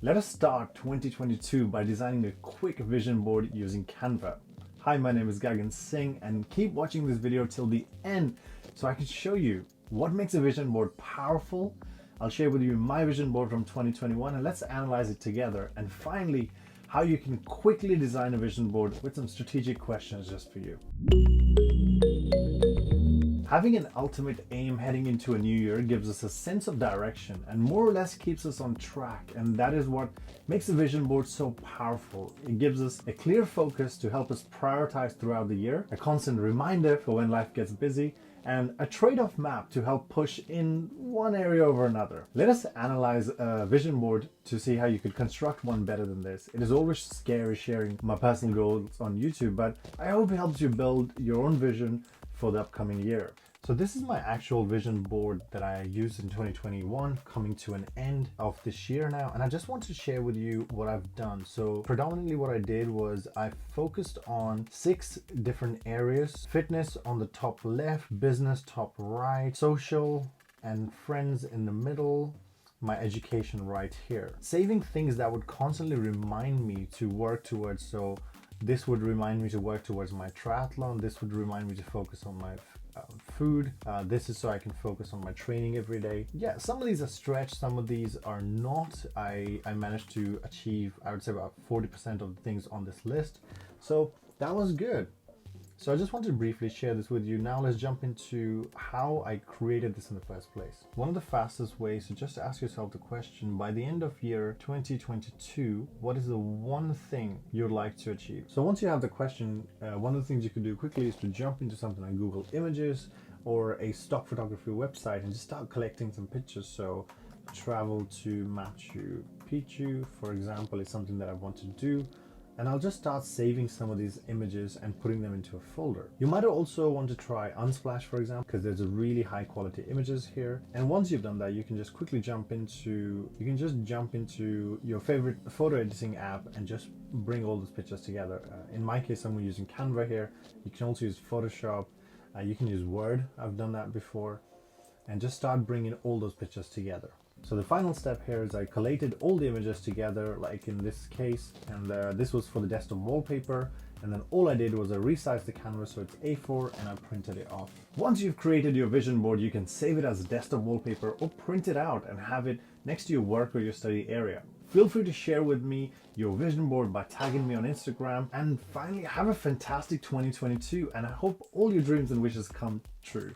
Let us start 2022 by designing a quick vision board using Canva. Hi, my name is Gagan Singh, and keep watching this video till the end so I can show you what makes a vision board powerful. I'll share with you my vision board from 2021 and let's analyze it together. And finally, how you can quickly design a vision board with some strategic questions just for you. Having an ultimate aim heading into a new year gives us a sense of direction and more or less keeps us on track. And that is what makes a vision board so powerful. It gives us a clear focus to help us prioritize throughout the year, a constant reminder for when life gets busy, and a trade-off map to help push in one area over another. Let us analyze a vision board to see how you could construct one better than this. It is always scary sharing my personal goals on YouTube, but I hope it helps you build your own vision for the upcoming year. So this is my actual vision board that I used in 2021, coming to an end of this year now. And I just want to share with you what I've done. So predominantly what I did was I focused on 6 different areas: fitness on the top left, business top right, social and friends in the middle, my education right here. Saving things that would constantly remind me to work towards. So this would remind me to work towards my triathlon. This would remind me to focus on my food. This is so I can focus on my training every day. Yeah, some of these are stretched, some of these are not. I managed to achieve, I would say, about 40% of the things on this list. So that was good. So I just want to briefly share this with you. Now let's jump into how I created this in the first place. One of the fastest ways to just ask yourself the question, by the end of year 2022, what is the one thing you'd like to achieve? So once you have the question, one of the things you can do quickly is to jump into something like Google Images or a stock photography website and just start collecting some pictures. So travel to Machu Picchu, for example, is something that I want to do. And I'll just start saving some of these images and putting them into a folder. You might also want to try Unsplash, for example, because there's a really high quality images here. And once you've done that, you can just quickly jump into your favorite photo editing app and just bring all those pictures together. In my case, I'm using Canva here. You can also use Photoshop. You can use Word. I've done that before. And just start bringing all those pictures together. So the final step here is I collated all the images together, like in this case, and this was for the desktop wallpaper. And then all I did was I resized the canvas so it's A4 and I printed it off. Once you've created your vision board, you can save it as a desktop wallpaper or print it out and have it next to your work or your study area. Feel free to share with me your vision board by tagging me on Instagram. And finally, have a fantastic 2022, and I hope all your dreams and wishes come true.